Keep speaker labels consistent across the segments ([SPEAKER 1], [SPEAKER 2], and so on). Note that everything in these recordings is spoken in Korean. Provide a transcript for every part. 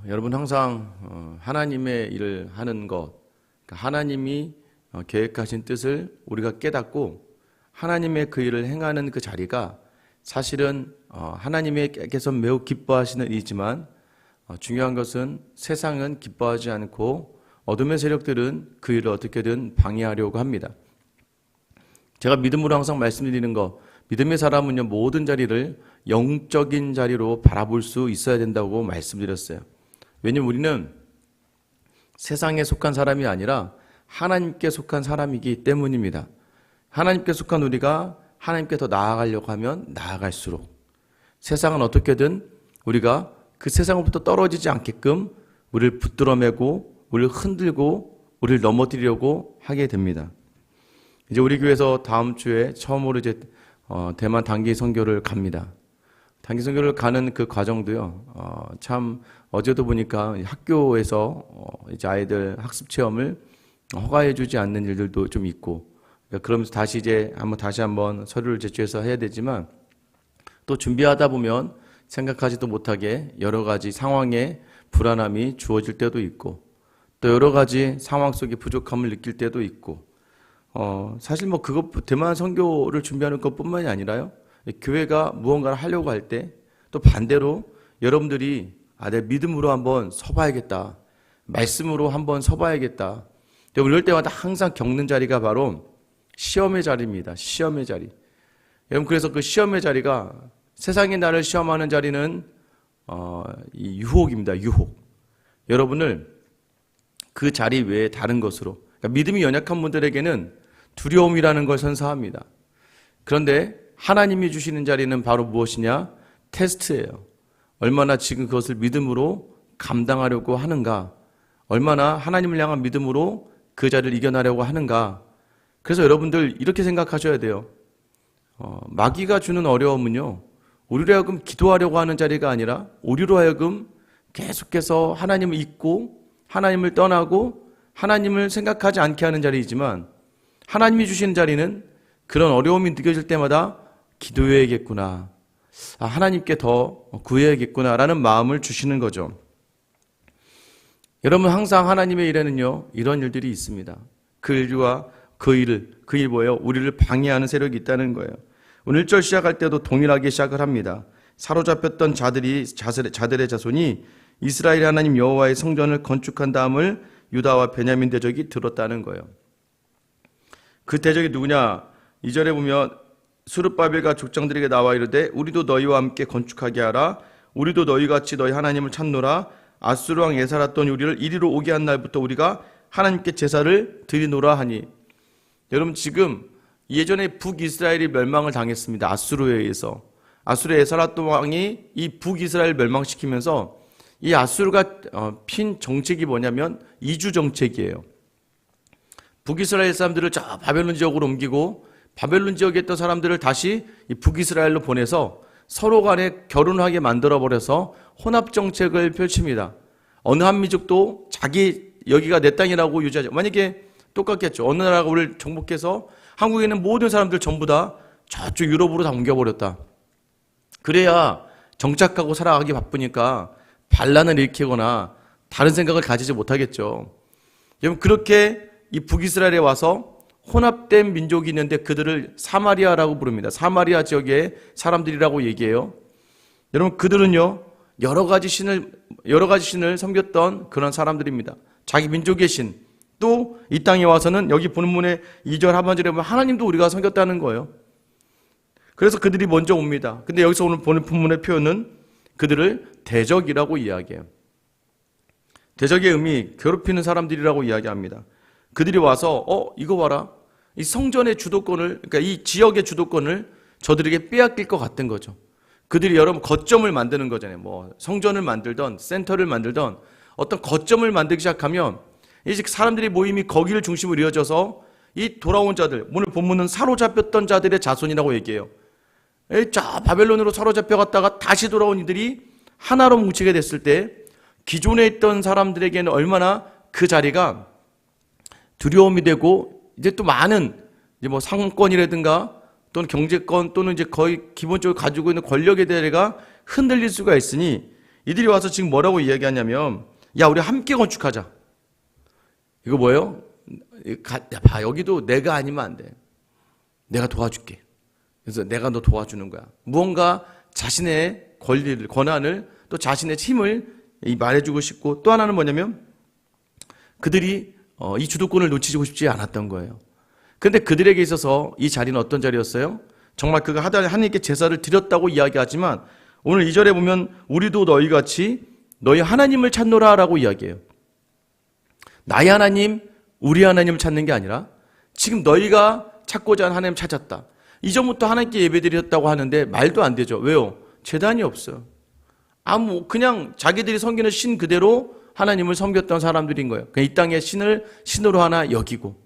[SPEAKER 1] 여러분 항상 하나님의 일을 하는 것, 그러니까 하나님이 계획하신 뜻을 우리가 깨닫고 하나님의 그 일을 행하는 그 자리가 사실은 하나님께서 매우 기뻐하시는 일이지만 중요한 것은 세상은 기뻐하지 않고 어둠의 세력들은 그 일을 어떻게든 방해하려고 합니다. 제가 믿음으로 항상 말씀드리는 거, 믿음의 사람은요 모든 자리를 영적인 자리로 바라볼 수 있어야 된다고 말씀드렸어요. 왜냐하면 우리는 세상에 속한 사람이 아니라 하나님께 속한 사람이기 때문입니다. 하나님께 속한 우리가 하나님께 더 나아가려고 하면 나아갈수록 세상은 어떻게든 우리가 그 세상으로부터 떨어지지 않게끔 우리를 붙들어매고 우리를 흔들고 우리를 넘어뜨리려고 하게 됩니다. 이제 우리 교회에서 다음 주에 처음으로 이제 대만 단기 선교를 갑니다. 단기 선교를 가는 그 과정도요. 참 어제도 보니까 학교에서 이제 아이들 학습 체험을 허가해주지 않는 일들도 좀 있고, 그러면서 다시 한번 서류를 제출해서 해야 되지만 또 준비하다 보면 생각하지도 못하게 여러 가지 상황에 불안함이 주어질 때도 있고, 또 여러 가지 상황 속에 부족함을 느낄 때도 있고, 사실 뭐 대만 선교를 준비하는 것뿐만이 아니라요. 교회가 무언가를 하려고 할 때 또 반대로 여러분들이 내 믿음으로 한번 서봐야겠다. 말씀으로 한번 서봐야겠다. 이럴 때마다 항상 겪는 자리가 바로 시험의 자리입니다. 시험의 자리. 여러분 그래서 그 시험의 자리가 세상이 나를 시험하는 자리는 이 유혹입니다. 유혹. 여러분을 그 자리 외에 다른 것으로, 그러니까 믿음이 연약한 분들에게는 두려움이라는 걸 선사합니다. 그런데 하나님이 주시는 자리는 바로 무엇이냐? 테스트예요. 얼마나 지금 그것을 믿음으로 감당하려고 하는가? 얼마나 하나님을 향한 믿음으로 그 자리를 이겨나려고 하는가? 그래서 여러분들 이렇게 생각하셔야 돼요. 마귀가 주는 어려움은요, 우리로 하여금 기도하려고 하는 자리가 아니라 우리로 하여금 계속해서 하나님을 잊고 하나님을 떠나고 하나님을 생각하지 않게 하는 자리이지만, 하나님이 주시는 자리는 그런 어려움이 느껴질 때마다 기도해야겠구나, 하나님께 더 구해야겠구나라는 마음을 주시는 거죠. 여러분 항상 하나님의 일에는요 이런 일들이 있습니다. 그 일과 그 일 뭐예요? 우리를 방해하는 세력이 있다는 거예요. 오늘 1절 시작할 때도 동일하게 시작을 합니다. 사로잡혔던 자들의 자손이 이스라엘 하나님 여호와의 성전을 건축한 다음을 유다와 베냐민 대적이 들었다는 거예요. 그 대적이 누구냐? 2절에 보면 스룹바벨과 족장들에게 나와 이르되 우리도 너희와 함께 건축하게 하라. 우리도 너희같이 너희 하나님을 찾노라. 아수르 왕 에사라돈이 우리를 이리로 오게 한 날부터 우리가 하나님께 제사를 드리노라 하니. 여러분 지금 예전에 북이스라엘이 멸망을 당했습니다. 아수르에 의해서. 아수르 에사라돈 왕이 이 북이스라엘을 멸망시키면서 이 아수르가 핀 정책이 뭐냐면 이주 정책이에요. 북이스라엘 사람들을 저 바벨론 지역으로 옮기고 바벨론 지역에 있던 사람들을 다시 이 북이스라엘로 보내서 서로 간에 결혼하게 만들어버려서 혼합 정책을 펼칩니다. 어느 한 민족도 자기 여기가 내 땅이라고 유지하죠. 만약에 똑같겠죠. 어느 나라가 우리를 정복해서 한국에 있는 모든 사람들 전부 다 저쪽 유럽으로 다 옮겨버렸다. 그래야 정착하고 살아가기 바쁘니까 반란을 일으키거나 다른 생각을 가지지 못하겠죠. 여러분 그렇게 이 북이스라엘에 와서 혼합된 민족이 있는데 그들을 사마리아라고 부릅니다. 사마리아 지역의 사람들이라고 얘기해요. 여러분 그들은요 여러 가지 신을 섬겼던 그런 사람들입니다. 자기 민족의 신, 또 이 땅에 와서는 여기 본문의 2절 하반절에 보면 하나님도 우리가 섬겼다는 거예요. 그래서 그들이 먼저 옵니다. 근데 여기서 오늘 보는 본문의 표현은 그들을 대적이라고 이야기해요. 대적의 의미, 괴롭히는 사람들이라고 이야기합니다. 그들이 와서 이거 봐라, 이 성전의 주도권을, 그러니까 이 지역의 주도권을 저들에게 빼앗길 것 같은 거죠. 그들이 여러분 거점을 만드는 거잖아요. 뭐 성전을 만들던 센터를 만들던 어떤 거점을 만들기 시작하면 이제 사람들이 모임이 거기를 중심으로 이어져서 이 돌아온 자들, 오늘 본문은 사로잡혔던 자들의 자손이라고 얘기해요. 저 바벨론으로 사로잡혀 갔다가 다시 돌아온 이들이 하나로 뭉치게 됐을 때 기존에 있던 사람들에게는 얼마나 그 자리가 두려움이 되고, 이제 또 많은 이제 뭐 상권이라든가 또는 경제권 또는 이제 거의 기본적으로 가지고 있는 권력의 대례가 흔들릴 수가 있으니 이들이 와서 지금 뭐라고 이야기하냐면, 야, 우리 함께 건축하자. 이거 뭐예요? 야, 봐, 여기도 내가 아니면 안 돼. 내가 도와줄게. 그래서 내가 너 도와주는 거야. 무언가 자신의 권리를, 권한을, 또 자신의 힘을 말해주고 싶고, 또 하나는 뭐냐면 그들이 이 주도권을 놓치고 싶지 않았던 거예요. 그런데 그들에게 있어서 이 자리는 어떤 자리였어요? 정말 그가 하나님께 제사를 드렸다고 이야기하지만 오늘 2절에 보면 우리도 너희같이 너희 하나님을 찾노라 라고 이야기해요. 나의 하나님, 우리 하나님을 찾는 게 아니라 지금 너희가 찾고자 하는 하나님 찾았다. 이전부터 하나님께 예배드렸다고 하는데 말도 안 되죠. 왜요? 제단이 없어요. 그냥 자기들이 섬기는 신 그대로 하나님을 섬겼던 사람들인 거예요. 이 땅의 신을 신으로 하나 여기고.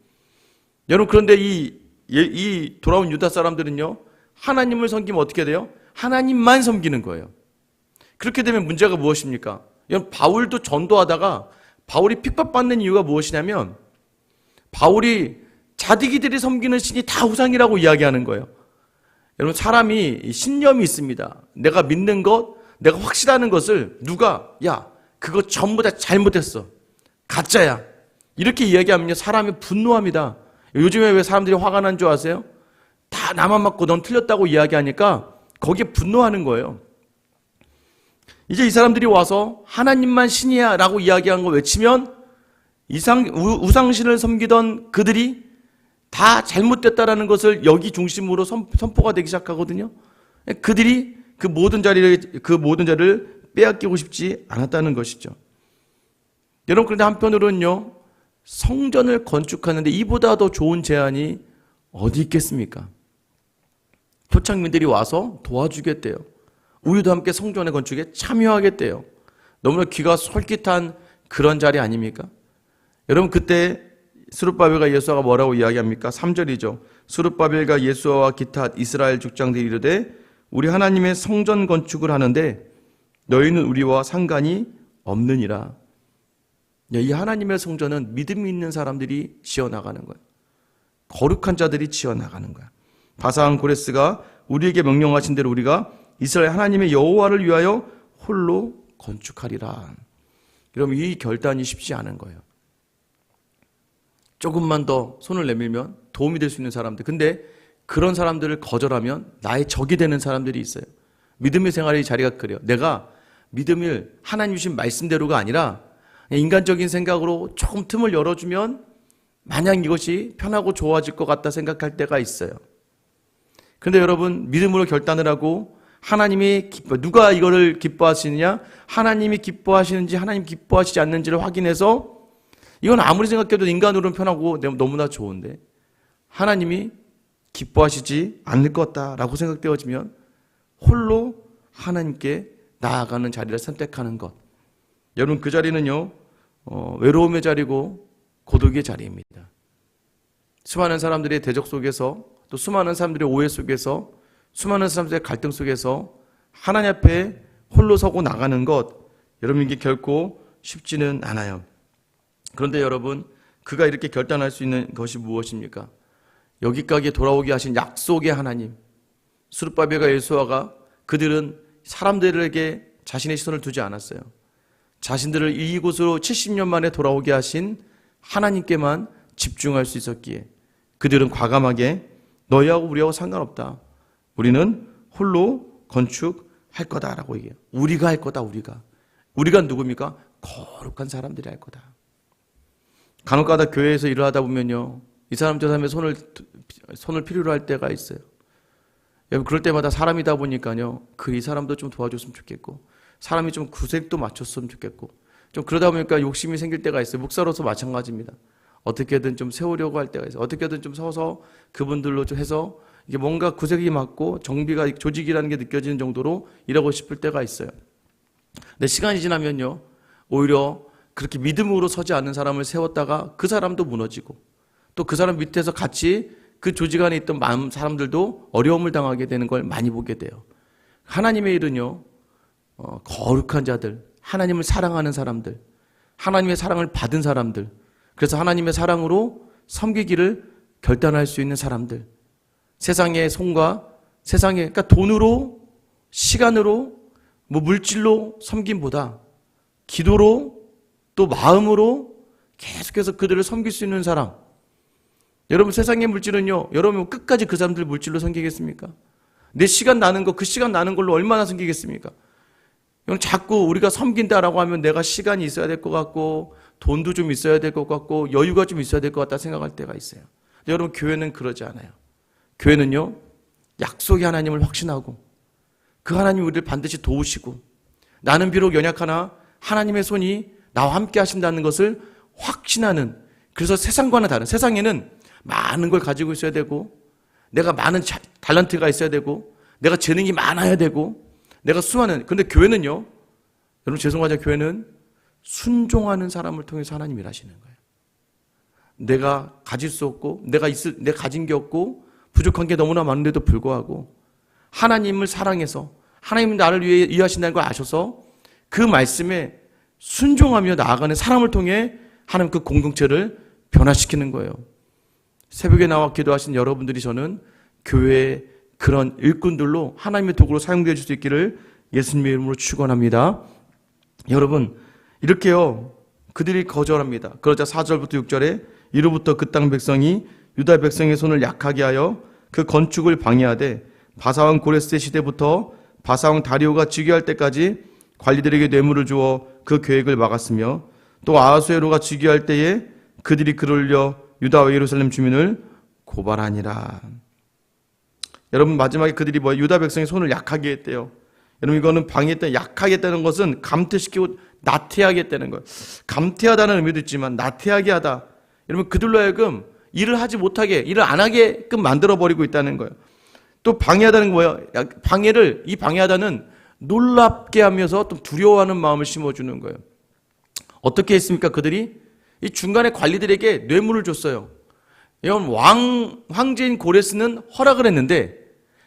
[SPEAKER 1] 여러분, 그런데 이 돌아온 유다 사람들은요, 하나님을 섬기면 어떻게 돼요? 하나님만 섬기는 거예요. 그렇게 되면 문제가 무엇입니까? 여러분, 바울도 전도하다가 바울이 핍박받는 이유가 무엇이냐면 바울이 자기들이 섬기는 신이 다 우상이라고 이야기하는 거예요. 여러분, 사람이 신념이 있습니다. 내가 믿는 것, 내가 확실하는 것을 누가 야, 그거 전부 다 잘못했어. 가짜야. 이렇게 이야기하면요, 사람이 분노합니다. 요즘에 왜 사람들이 화가 난 줄 아세요? 다 나만 맞고 넌 틀렸다고 이야기하니까 거기에 분노하는 거예요. 이제 이 사람들이 와서 하나님만 신이야 라고 이야기한 거 외치면 우상신을 섬기던 그들이 다 잘못됐다라는 것을 여기 중심으로 선포가 되기 시작하거든요. 그들이 그 모든 자리를 빼앗기고 싶지 않았다는 것이죠. 여러분, 그런데 한편으로는요, 성전을 건축하는데 이보다 더 좋은 제안이 어디 있겠습니까? 토착민들이 와서 도와주겠대요. 우리도 함께 성전의 건축에 참여하겠대요. 너무나 귀가 솔깃한 그런 자리 아닙니까? 여러분, 그때 스룹바벨과 예수아가 뭐라고 이야기합니까? 3절이죠. 스룹바벨과 예수아와 기타 이스라엘 족장들이 이르되 우리 하나님의 성전 건축을 하는데 너희는 우리와 상관이 없느니라. 이 하나님의 성전은 믿음이 있는 사람들이 지어나가는 거예요. 거룩한 자들이 지어나가는 거야. 바산 고레스가 우리에게 명령하신 대로 우리가 이스라엘 하나님의 여호와를 위하여 홀로 건축하리라. 그럼 이 결단이 쉽지 않은 거예요. 조금만 더 손을 내밀면 도움이 될 수 있는 사람들. 근데 그런 사람들을 거절하면 나의 적이 되는 사람들이 있어요. 믿음의 생활의 자리가 그래요. 내가 믿음을 하나님 주신 말씀대로가 아니라 인간적인 생각으로 조금 틈을 열어주면 마냥 이것이 편하고 좋아질 것 같다 생각할 때가 있어요. 그런데 여러분, 믿음으로 결단을 하고 하나님이 누가 이거를 기뻐하시느냐? 하나님이 기뻐하시는지 하나님 기뻐하시지 않는지를 확인해서 이건 아무리 생각해도 인간으로는 편하고 너무나 좋은데 하나님이 기뻐하시지 않을 것 같다라고 생각되어지면 홀로 하나님께 나아가는 자리를 선택하는 것. 여러분, 그 자리는요, 외로움의 자리고 고독의 자리입니다. 수많은 사람들의 대적 속에서, 또 수많은 사람들의 오해 속에서, 수많은 사람들의 갈등 속에서 하나님 앞에 홀로 서고 나가는 것, 여러분, 이게 결코 쉽지는 않아요. 그런데 여러분, 그가 이렇게 결단할 수 있는 것이 무엇입니까? 여기까지 돌아오게 하신 약속의 하나님, 스룹바벨과 예수아가 그들은 사람들에게 자신의 시선을 두지 않았어요. 자신들을 이곳으로 70년 만에 돌아오게 하신 하나님께만 집중할 수 있었기에 그들은 과감하게 너희하고 우리하고 상관없다. 우리는 홀로 건축할 거다라고 얘기해요. 우리가 할 거다. 우리가 누굽니까? 거룩한 사람들이 할 거다. 간혹가다 교회에서 일을 하다 보면요, 이 사람 저 사람의 손을 필요로 할 때가 있어요. 여러분, 그럴 때마다 사람이다 보니까요, 이 사람도 좀 도와줬으면 좋겠고, 사람이 좀 구색도 맞췄으면 좋겠고, 좀 그러다 보니까 욕심이 생길 때가 있어요. 목사로서 마찬가지입니다. 어떻게든 좀 세우려고 할 때가 있어요. 어떻게든 좀 서서 그분들로 좀 해서 이게 뭔가 구색이 맞고 정비가, 조직이라는 게 느껴지는 정도로 일하고 싶을 때가 있어요. 근데 시간이 지나면요, 오히려 그렇게 믿음으로 서지 않는 사람을 세웠다가 그 사람도 무너지고, 또 그 사람 밑에서 같이 그 조직 안에 있던 사람들도 어려움을 당하게 되는 걸 많이 보게 돼요. 하나님의 일은요, 거룩한 자들, 하나님을 사랑하는 사람들, 하나님의 사랑을 받은 사람들, 그래서 하나님의 사랑으로 섬기기를 결단할 수 있는 사람들, 세상의 손과 그러니까 돈으로, 시간으로, 뭐 물질로 섬김보다 기도로 또 마음으로 계속해서 그들을 섬길 수 있는 사람. 여러분 세상의 물질은요, 여러분 끝까지 그 사람들 물질로 섬기겠습니까? 내 시간 나는 거, 그 시간 나는 걸로 얼마나 섬기겠습니까? 자꾸 우리가 섬긴다라고 하면 내가 시간이 있어야 될 것 같고 돈도 좀 있어야 될 것 같고 여유가 좀 있어야 될 것 같다 생각할 때가 있어요. 근데 여러분 교회는 그러지 않아요. 교회는요, 약속의 하나님을 확신하고 그 하나님이 우리를 반드시 도우시고 나는 비록 연약하나 하나님의 손이 나와 함께 하신다는 것을 확신하는, 그래서 세상과는 다른, 세상에는 많은 걸 가지고 있어야 되고 내가 많은 달란트가 있어야 되고 내가 재능이 많아야 되고 내가 수많은, 근데 교회는요, 여러분 죄송하지만 교회는 순종하는 사람을 통해서 하나님이 일하시는 거예요. 내가 가질 수 없고 내가 가진 게 없고 부족한 게 너무나 많은데도 불구하고 하나님을 사랑해서 하나님은 나를 위해 일하신다는 걸 아셔서 그 말씀에 순종하며 나아가는 사람을 통해 하나님 그 공동체를 변화시키는 거예요. 새벽에 나와 기도하신 여러분들이 저는 교회의 그런 일꾼들로 하나님의 도구로 사용되어 줄 수 있기를 예수님의 이름으로 축원합니다. 여러분 이렇게요, 그들이 거절합니다. 그러자 4절부터 6절에 이로부터 그 땅 백성이 유다 백성의 손을 약하게 하여 그 건축을 방해하되 바사왕 고레스의 시대부터 바사왕 다리오가 즉위할 때까지 관리들에게 뇌물을 주어 그 계획을 막았으며 또 아하수에로가 즉위할 때에 그들이 글을 올려 유다와 예루살렘 주민을 고발하니라. 여러분 마지막에 그들이 유다 백성의 손을 약하게 했대요. 여러분 이거는 방해했다, 약하게 했다는 것은 감퇴시키고 나태하게 했다는 거예요. 감퇴하다는 의미도 있지만 나태하게 하다. 여러분 그들로 하여금 일을 하지 못하게, 일을 안 하게끔 만들어버리고 있다는 거예요. 또 방해하다는 거예요. 이 방해하다는 놀랍게 하면서 또 두려워하는 마음을 심어주는 거예요. 어떻게 했습니까? 그들이 이 중간에 관리들에게 뇌물을 줬어요. 이건 황제인 고레스는 허락을 했는데,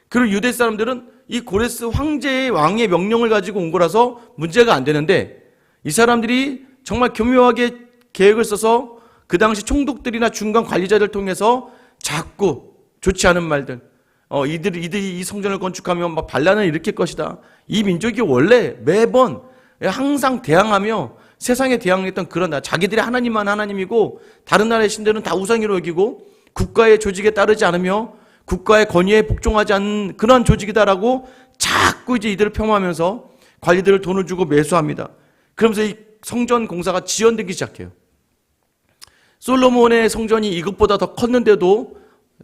[SPEAKER 1] 그리고 유대 사람들은 이 고레스 황제의 왕의 명령을 가지고 온 거라서 문제가 안 되는데, 이 사람들이 정말 교묘하게 계획을 써서 그 당시 총독들이나 중간 관리자들 통해서 자꾸 좋지 않은 말들, 이들이 이 성전을 건축하면 막 반란을 일으킬 것이다. 이 민족이 원래 매번 항상 대항하며 세상에 대항했던 그런 나라, 자기들이 하나님만 하나님이고 다른 나라의 신들은 다 우상으로 여기고 국가의 조직에 따르지 않으며 국가의 권위에 복종하지 않는 그런 조직이다라고 자꾸 이제 이들을 폄하하면서 관리들을 돈을 주고 매수합니다. 그러면서 이 성전 공사가 지연되기 시작해요. 솔로몬의 성전이 이것보다 더 컸는데도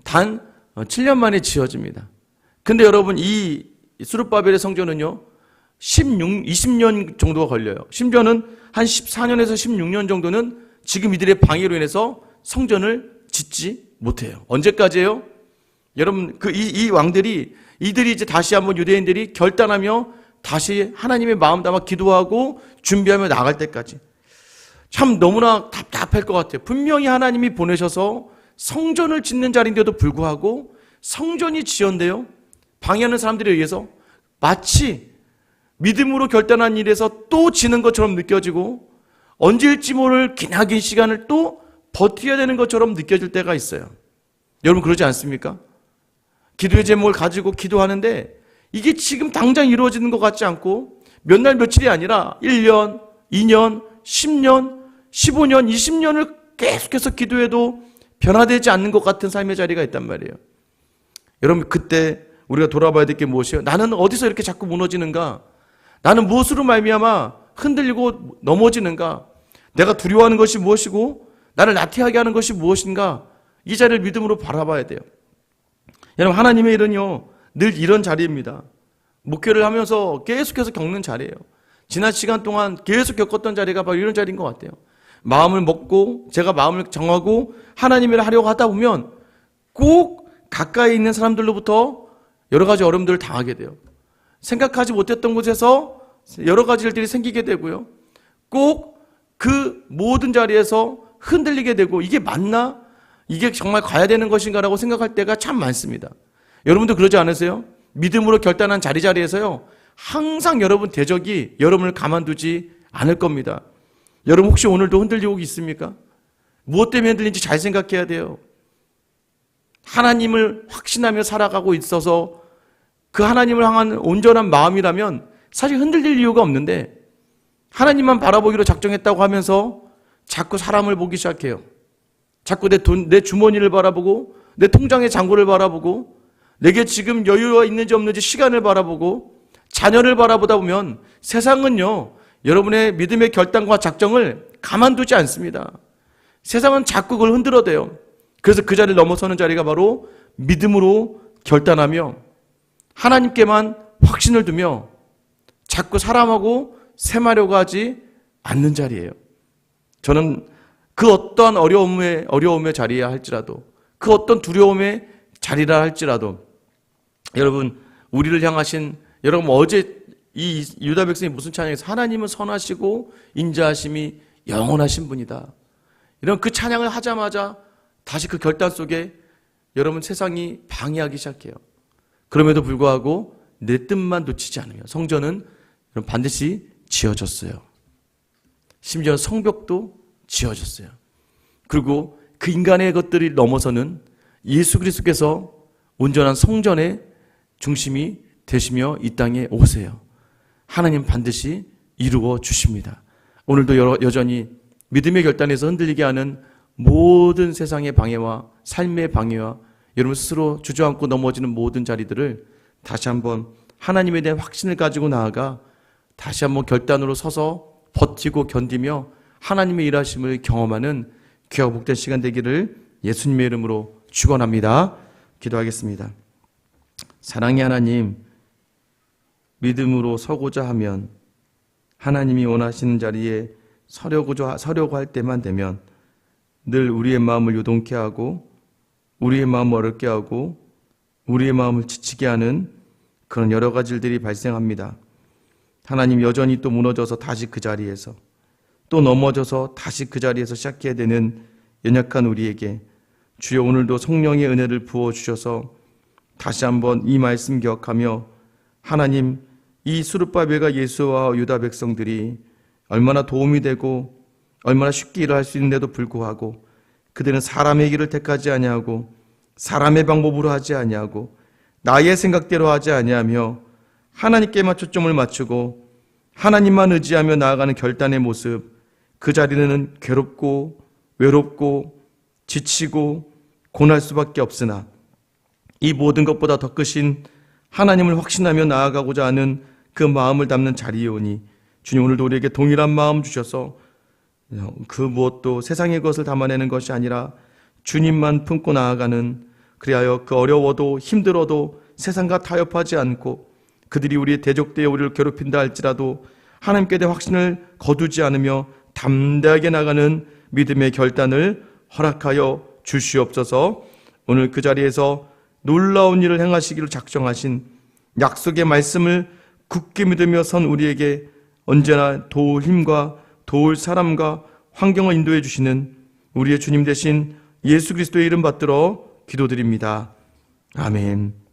[SPEAKER 1] 단 7년 만에 지어집니다. 근데 여러분 이 스룹바벨의 성전은요 20년 정도가 걸려요. 심지어는 한 14년에서 16년 정도는 지금 이들의 방해로 인해서 성전을 짓지 못해요. 언제까지예요? 여러분 이 왕들이, 이들이 이제 다시 한번 유대인들이 결단하며 다시 하나님의 마음 담아 기도하고 준비하며 나갈 때까지. 참 너무나 답답할 것 같아요. 분명히 하나님이 보내셔서 성전을 짓는 자리인데도 불구하고 성전이 지연돼요. 방해하는 사람들에 의해서 마치 믿음으로 결단한 일에서 또 지는 것처럼 느껴지고 언제일지 모를 기나긴 시간을 또 버텨야 되는 것처럼 느껴질 때가 있어요. 여러분 그러지 않습니까? 기도의 제목을 가지고 기도하는데 이게 지금 당장 이루어지는 것 같지 않고 몇 날 며칠이 아니라 1년, 2년, 10년, 15년, 20년을 계속해서 기도해도 변화되지 않는 것 같은 삶의 자리가 있단 말이에요. 여러분 그때 우리가 돌아봐야 될 게 무엇이에요? 나는 어디서 이렇게 자꾸 무너지는가? 나는 무엇으로 말미암아 흔들리고 넘어지는가? 내가 두려워하는 것이 무엇이고 나를 나태하게 하는 것이 무엇인가? 이 자리를 믿음으로 바라봐야 돼요. 여러분 하나님의 일은요 늘 이런 자리입니다. 목회를 하면서 계속해서 겪는 자리예요. 지난 시간 동안 계속 겪었던 자리가 바로 이런 자리인 것 같아요. 마음을 먹고 제가 마음을 정하고 하나님을 하려고 하다 보면 꼭 가까이 있는 사람들로부터 여러 가지 어려움들을 당하게 돼요. 생각하지 못했던 곳에서 여러 가지 일들이 생기게 되고요. 꼭 그 모든 자리에서 흔들리게 되고 이게 맞나? 이게 정말 가야 되는 것인가라고 생각할 때가 참 많습니다. 여러분도 그러지 않으세요? 믿음으로 결단한 자리에서요 항상 여러분 대적이 여러분을 가만두지 않을 겁니다. 여러분 혹시 오늘도 흔들리고 있습니까? 무엇 때문에 흔들리는지 잘 생각해야 돼요. 하나님을 확신하며 살아가고 있어서 그 하나님을 향한 온전한 마음이라면 사실 흔들릴 이유가 없는데 하나님만 바라보기로 작정했다고 하면서 자꾸 사람을 보기 시작해요. 자꾸 내 주머니를 바라보고 내 통장의 잔고를 바라보고 내게 지금 여유가 있는지 없는지 시간을 바라보고 자녀를 바라보다 보면 세상은요, 여러분의 믿음의 결단과 작정을 가만두지 않습니다. 세상은 자꾸 그걸 흔들어대요. 그래서 그 자리를 넘어서는 자리가 바로 믿음으로 결단하며 하나님께만 확신을 두며 자꾸 사람하고 셈하려고 하지 않는 자리예요. 저는 그 어떠한 어려움의 자리야 할지라도, 그 어떤 두려움의 자리라 할지라도, 여러분, 우리를 향하신, 여러분, 어제 이 유다 백성이 무슨 찬양에서 하나님은 선하시고 인자하심이 영원하신 분이다, 이런 그 찬양을 하자마자 다시 그 결단 속에 여러분 세상이 방해하기 시작해요. 그럼에도 불구하고 내 뜻만 놓치지 않으며 성전은 반드시 지어졌어요. 심지어 성벽도 지어졌어요. 그리고 그 인간의 것들이 넘어서는 예수 그리스도께서 온전한 성전의 중심이 되시며 이 땅에 오세요. 하나님 반드시 이루어 주십니다. 오늘도 여전히 믿음의 결단에서 흔들리게 하는 모든 세상의 방해와 삶의 방해와 여러분 스스로 주저앉고 넘어지는 모든 자리들을 다시 한번 하나님에 대한 확신을 가지고 나아가 다시 한번 결단으로 서서 버티고 견디며 하나님의 일하심을 경험하는 귀하고 복된 시간 되기를 예수님의 이름으로 축원합니다. 기도하겠습니다. 사랑의 하나님, 믿음으로 서고자 하면 하나님이 원하시는 자리에 서려고 할 때만 되면 늘 우리의 마음을 요동케 하고 우리의 마음을 어렵게 하고 우리의 마음을 지치게 하는 그런 여러 가지 일들이 발생합니다. 하나님, 여전히 또 무너져서 다시 그 자리에서 또 넘어져서 다시 그 자리에서 시작해야 되는 연약한 우리에게 주여 오늘도 성령의 은혜를 부어주셔서 다시 한번 이 말씀 기억하며 하나님, 이 수르바벨과 예수와 유다 백성들이 얼마나 도움이 되고 얼마나 쉽게 일을 할 수 있는데도 불구하고 그들은 사람의 길을 택하지 아니하고 사람의 방법으로 하지 아니하고 나의 생각대로 하지 아니하며 하나님께만 초점을 맞추고 하나님만 의지하며 나아가는 결단의 모습, 그 자리는 괴롭고 외롭고 지치고 고날 수밖에 없으나 이 모든 것보다 더 크신 하나님을 확신하며 나아가고자 하는 그 마음을 담는 자리에 오니 주님, 오늘도 우리에게 동일한 마음 주셔서 그 무엇도 세상의 것을 담아내는 것이 아니라 주님만 품고 나아가는, 그리하여 그 어려워도 힘들어도 세상과 타협하지 않고 그들이 우리의 대적되어 우리를 괴롭힌다 할지라도 하나님께 대한 확신을 거두지 않으며 담대하게 나가는 믿음의 결단을 허락하여 주시옵소서. 오늘 그 자리에서 놀라운 일을 행하시기를 작정하신 약속의 말씀을 굳게 믿으며 선 우리에게 언제나 도울 힘과 도울 사람과 환경을 인도해 주시는 우리의 주님 되신 예수 그리스도의 이름 받들어 기도드립니다. 아멘.